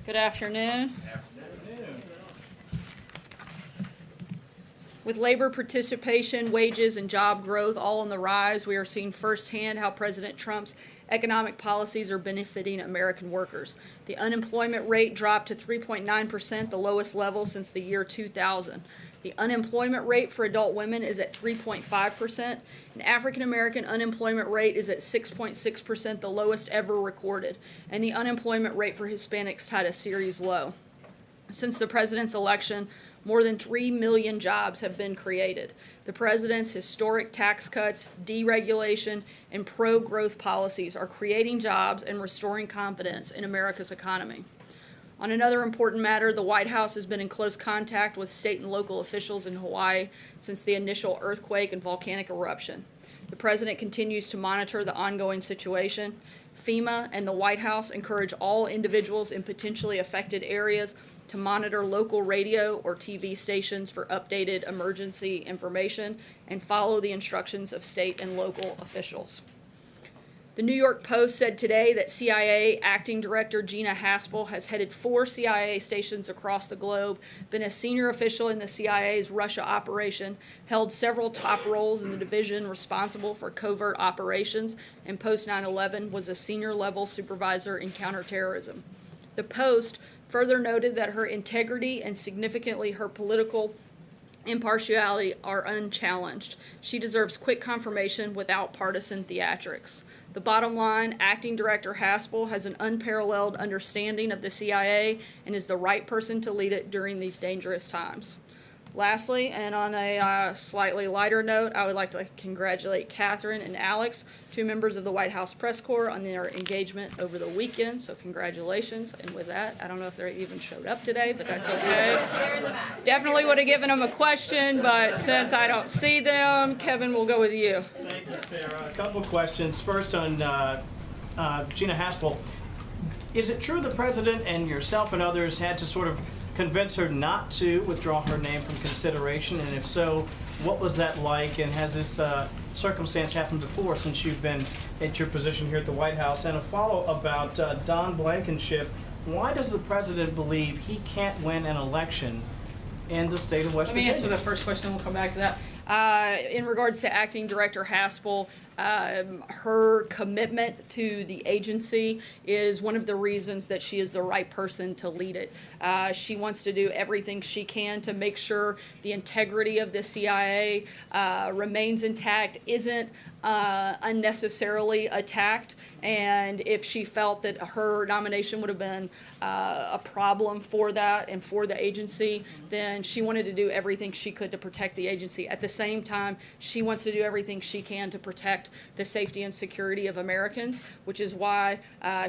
Good afternoon. With labor participation, wages, and job growth all on the rise, we are seeing firsthand how President Trump's economic policies are benefiting American workers. The unemployment rate dropped to 3.9%, the lowest level since the year 2000. The unemployment rate for adult women is at 3.5%, and African American unemployment rate is at 6.6%, the lowest ever recorded, and the unemployment rate for Hispanics tied a series low. Since the president's election, more than 3 million jobs have been created. The president's historic tax cuts, deregulation, and pro-growth policies are creating jobs and restoring confidence in America's economy. On another important matter, the White House has been in close contact with state and local officials in Hawaii since the initial earthquake and volcanic eruption. The president continues to monitor the ongoing situation. FEMA and the White House encourage all individuals in potentially affected areas to monitor local radio or TV stations for updated emergency information and follow the instructions of state and local officials. The New York Post said today that CIA Acting Director Gina Haspel has headed 4 CIA stations across the globe, been a senior official in the CIA's Russia operation, held several top roles in the division responsible for covert operations, and post 9/11 was a senior level supervisor in counterterrorism. The Post further noted that her integrity and significantly her political impartiality are unchallenged. She deserves quick confirmation without partisan theatrics. The bottom line, Acting Director Haspel has an unparalleled understanding of the CIA and is the right person to lead it during these dangerous times. Lastly, and on a slightly lighter note, I would like to congratulate Catherine and Alex, 2 members of the White House Press Corps, on their engagement over the weekend. So congratulations. And with that, I don't know if they even showed up today, but that's okay. Definitely would have given them a question, but since I don't see them, Kevin, we'll go with you. Thank you, Sarah. A couple of questions. First on Gina Haspel. Is it true the president and yourself and others had to sort of convince her not to withdraw her name from consideration? And if so, what was that like? And has this circumstance happened before since you've been at your position here at the White House? And a follow about Don Blankenship. Why does the president believe he can't win an election in the state of West Virginia? Let me answer the first question, we'll come back to that. In regards to Acting Director Haspel, her commitment to the agency is one of the reasons that she is the right person to lead it. She wants to do everything she can to make sure the integrity of the CIA remains intact, isn't unnecessarily attacked, and if she felt that her nomination would have been a problem for that and for the agency, then she wanted to do everything she could to protect the agency. At the same time, she wants to do everything she can to protect the safety and security of Americans, which is why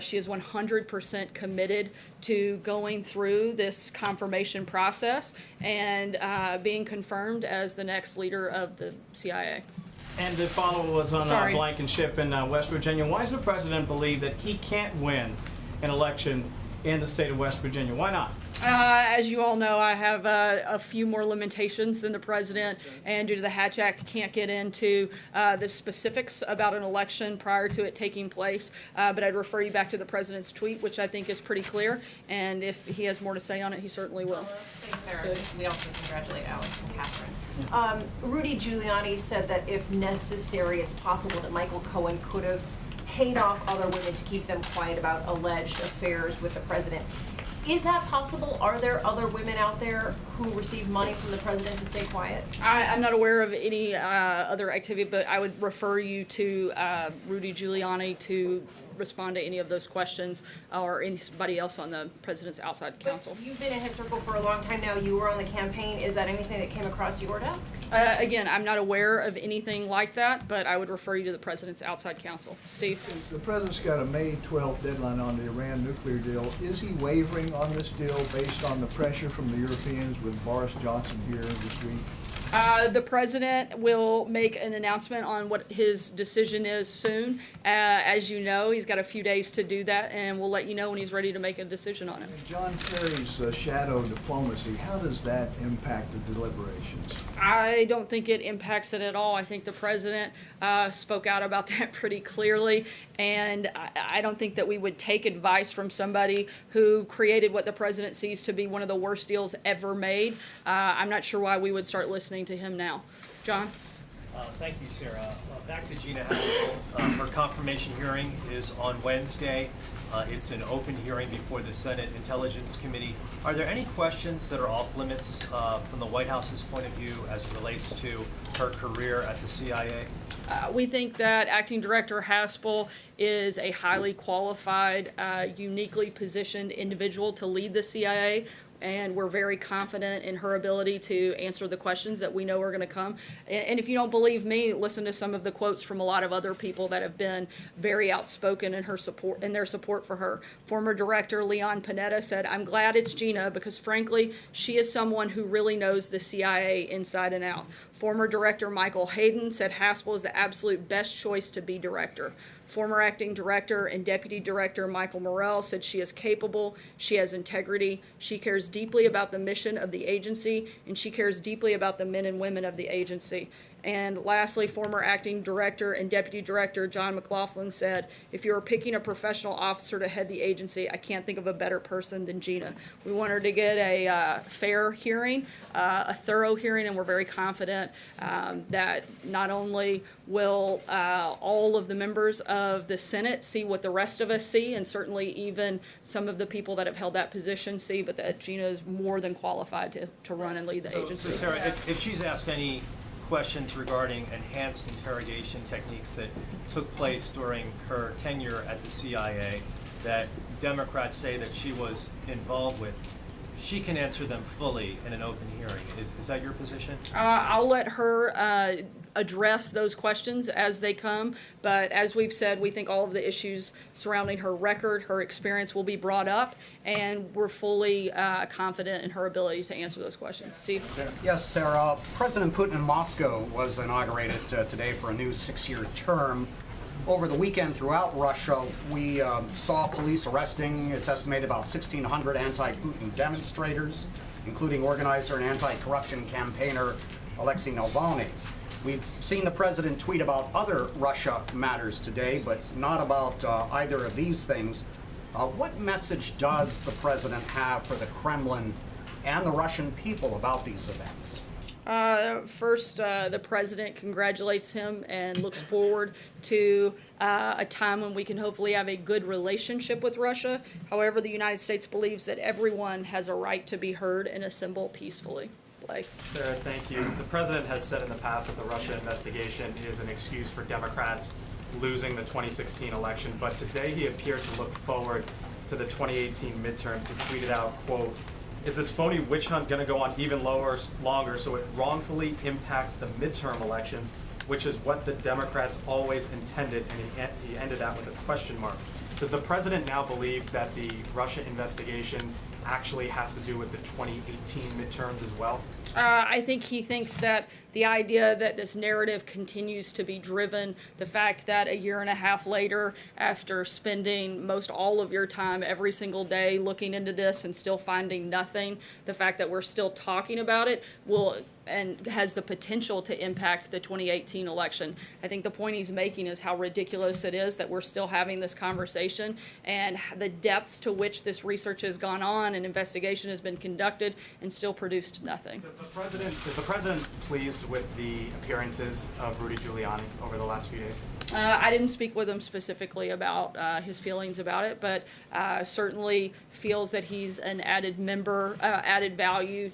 she is 100% committed to going through this confirmation process and being confirmed as the next leader of the CIA. And the follow was on Blankenship in West Virginia. Why does the president believe that he can't win an election in the state of West Virginia? Why not? As you all know, I have a few more limitations than the president, and due to the Hatch Act, can't get into the specifics about an election prior to it taking place. But I'd refer you back to the president's tweet, which I think is pretty clear, and if he has more to say on it, he certainly will. Thanks, Sarah. We also congratulate Alex and Catherine. Rudy Giuliani said that if necessary, it's possible that Michael Cohen could have paid off other women to keep them quiet about alleged affairs with the president. Is that possible? Are there other women out there who receive money from the president to stay quiet? I'm not aware of any other activity, but I would refer you to Rudy Giuliani to respond to any of those questions, or anybody else on the president's outside counsel. But you've been in his circle for a long time now. You were on the campaign. Is that anything that came across your desk? Again, I'm not aware of anything like that, but I would refer you to the president's outside counsel. Steve? The president's got a May 12th deadline on the Iran nuclear deal. Is he wavering on this deal based on the pressure from the Europeans with Boris Johnson here this week? The president will make an announcement on what his decision is soon. As you know, he's got a few days to do that, and we'll let you know when he's ready to make a decision on it. John Kerry's shadow diplomacy, how does that impact the deliberations? I don't think it impacts it at all. I think the president spoke out about that pretty clearly, and I don't think that we would take advice from somebody who created what the president sees to be one of the worst deals ever made. I'm not sure why we would start listening to him now. John? Thank you, Sarah. Back to Gina Haspel. Her confirmation hearing is on Wednesday. It's an open hearing before the Senate Intelligence Committee. Are there any questions that are off limits from the White House's point of view as it relates to her career at the CIA? We think that Acting Director Haspel is a highly qualified, uniquely positioned individual to lead the CIA, and we're very confident in her ability to answer the questions that we know are going to come. And if you don't believe me, listen to some of the quotes from a lot of other people that have been very outspoken in her support, in their support for her. Former Director Leon Panetta said, "I'm glad it's Gina because frankly, she is someone who really knows the CIA inside and out." Former Director Michael Hayden said Haspel is the absolute best choice to be director. Former Acting Director and Deputy Director Michael Morrell said she is capable, she has integrity, she cares deeply about the mission of the agency, and she cares deeply about the men and women of the agency. And lastly, former Acting Director and Deputy Director John McLaughlin said, "If you were picking a professional officer to head the agency, I can't think of a better person than Gina." We want her to get a fair hearing, a thorough hearing, and we're very confident that not only will all of the members of the Senate see what the rest of us see, and certainly even some of the people that have held that position see, but that Gina is more than qualified to run and lead the agency. So Sarah, if she's asked any questions regarding enhanced interrogation techniques that took place during her tenure at the CIA that Democrats say that she was involved with, she can answer them fully in an open hearing. Is that your position? I'll let her address those questions as they come, but as we've said, we think all of the issues surrounding her record, her experience will be brought up, and we're fully confident in her ability to answer those questions. Steve? Yes, Sarah. President Putin in Moscow was inaugurated today for a new 6-year term. Over the weekend throughout Russia, we saw police arresting, it's estimated, about 1,600 anti-Putin demonstrators, including organizer and anti-corruption campaigner Alexei Navalny. We've seen the president tweet about other Russia matters today, but not about either of these things. What message does the president have for the Kremlin and the Russian people about these events? First, the president congratulates him and looks forward to a time when we can hopefully have a good relationship with Russia. However, the United States believes that everyone has a right to be heard and assemble peacefully. Blake? Sarah, thank you. The president has said in the past that the Russia investigation is an excuse for Democrats losing the 2016 election, but today he appeared to look forward to the 2018 midterms. He tweeted out, quote, "Is this phony witch hunt going to go on even longer so it wrongfully impacts the midterm elections, which is what the Democrats always intended," and he ended that with a question mark. Does the president now believe that the Russia investigation actually has to do with the 2018 midterms as well? I think he thinks that the idea that this narrative continues to be driven, the fact that a year and a half later, after spending most all of your time every single day looking into this and still finding nothing, the fact that we're still talking about it will and has the potential to impact the 2018 election. I think the point he's making is how ridiculous it is that we're still having this conversation and the depths to which this research has gone on and investigation has been conducted and still produced nothing. Is the president pleased with the appearances of Rudy Giuliani over the last few days? I didn't speak with him specifically about his feelings about it, but certainly feels that he's an added member, added value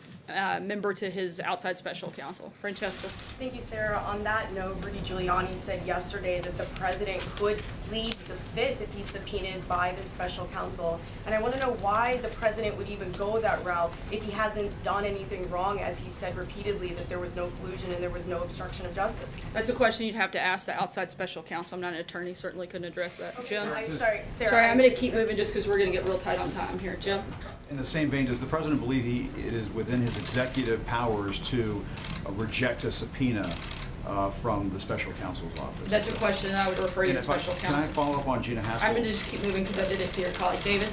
member to his outside special counsel. Francesca. Thank you, Sarah. On that note, Rudy Giuliani said yesterday that the president could plead the fifth if he's subpoenaed by the special counsel. And I want to know why the president would even go that route if he hasn't done anything wrong, as otherwise. He said repeatedly that there was no collusion and there was no obstruction of justice. That's a question you'd have to ask the outside special counsel. I'm not an attorney, certainly couldn't address that. Jim? Sorry, Sarah. Sorry, I'm going to keep moving just because we're going to get real tight on time here. Jim? In the same vein, does the president believe it is within his executive powers to reject a subpoena from the special counsel's office? That's a question I would refer you to special Can I counsel. follow up on Gina Haspel? I'm going to just keep moving because I did it to your colleague. David?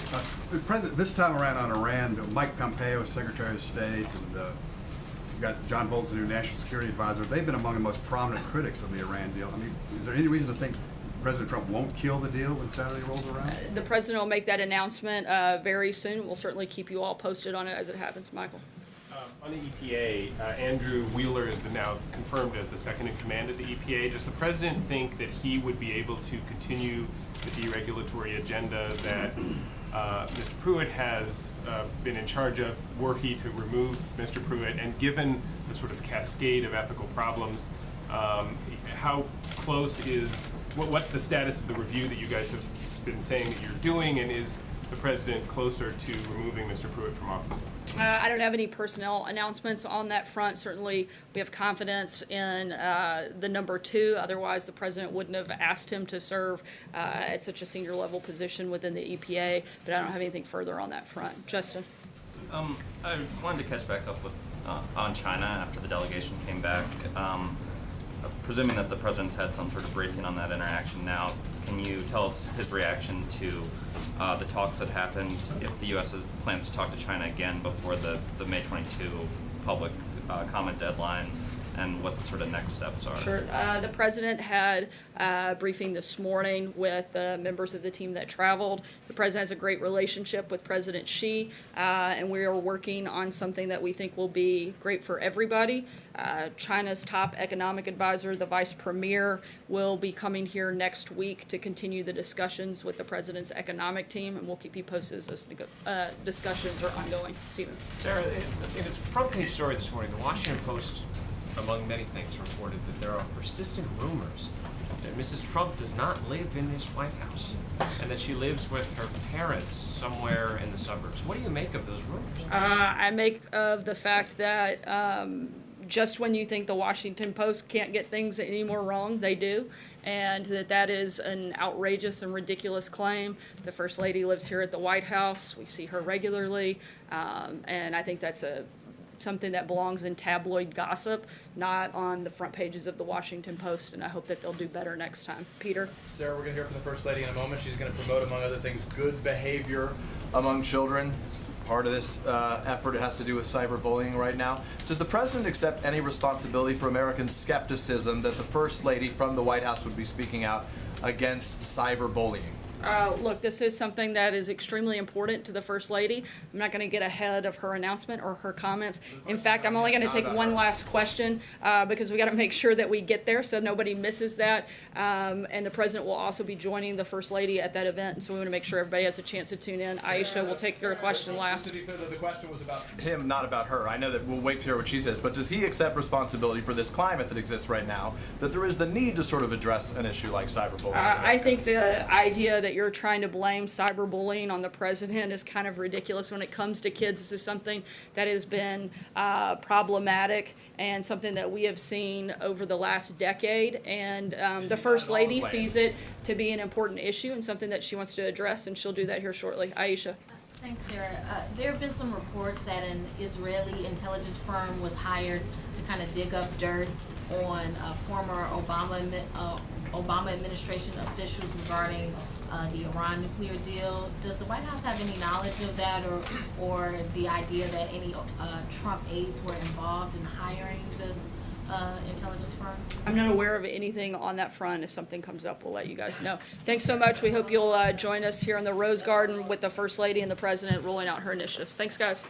The president, this time around on Iran, Mike Pompeo, Secretary of State, and you've got John Bolton, the new National Security Advisor. They've been among the most prominent critics of the Iran deal. I mean, is there any reason to think President Trump won't kill the deal when Saturday rolls around? The president will make that announcement very soon. We'll certainly keep you all posted on it as it happens. Michael? On the EPA, Andrew Wheeler is now confirmed as the second in command of the EPA. Does the president think that he would be able to continue the deregulatory agenda that Mr. Pruitt has been in charge of, were he to remove Mr. Pruitt? And given the sort of cascade of ethical problems, how close is, what's the status of the review that you guys have been saying that you're doing, and is the president closer to removing Mr. Pruitt from office? I don't have any personnel announcements on that front. Certainly, we have confidence in the number two. Otherwise, the president wouldn't have asked him to serve at such a senior level position within the EPA. But I don't have anything further on that front. Justin? I wanted to catch back up with on China after the delegation came back. Presuming that the president's had some sort of briefing on that interaction now, can you tell us his reaction to the talks that happened, if the U.S. plans to talk to China again before the May 22 public comment deadline, and what the sort of next steps are? Sure. The president had a briefing this morning with members of the team that traveled. The president has a great relationship with President Xi, and we are working on something that we think will be great for everybody. China's top economic advisor, the vice premier, will be coming here next week to continue the discussions with the president's economic team, and we'll keep you posted as those discussions are ongoing. Stephen? Sarah, in its front page story this morning, the Washington Post, among many things, reported that there are persistent rumors that Mrs. Trump does not live in this White House and that she lives with her parents somewhere in the suburbs. What do you make of those rumors? I make of the fact that just when you think the Washington Post can't get things any more wrong, they do, and that is an outrageous and ridiculous claim. The First Lady lives here at the White House. We see her regularly, and I think that's something that belongs in tabloid gossip, not on the front pages of the Washington Post, and I hope that they'll do better next time. Peter? Sarah, we're going to hear from the First Lady in a moment. She's going to promote, among other things, good behavior among children. Part of this effort has to do with cyberbullying right now. Does the president accept any responsibility for American skepticism that the First Lady from the White House would be speaking out against cyberbullying? Look, this is something that is extremely important to the First Lady. I'm not going to get ahead of her announcement or her comments. In fact, I'm only going to take one last question because we got to make sure that we get there so nobody misses that. And the President will also be joining the First Lady at that event, and so we want to make sure everybody has a chance to tune in. Aisha, we'll take your question last. To be clear, the question was about him, not about her. I know that we'll wait to hear what she says, but does he accept responsibility for this climate that exists right now, that there is the need to sort of address an issue like cyberbullying? I think the idea that you're trying to blame cyberbullying on the president is kind of ridiculous when it comes to kids. This is something that has been problematic and something that we have seen over the last decade, and the First Lady sees it to be an important issue and something that she wants to address, and she'll do that here shortly. Aisha. Thanks, Sarah. There have been some reports that an Israeli intelligence firm was hired to kind of dig up dirt on former Obama administration officials regarding the Iran nuclear deal. Does the White House have any knowledge of that, or the idea that any Trump aides were involved in hiring this intelligence firm? I'm not aware of anything on that front. If something comes up, we'll let you guys know. Thanks so much. We hope you'll join us here in the Rose Garden with the First Lady and the President rolling out her initiatives. Thanks, guys.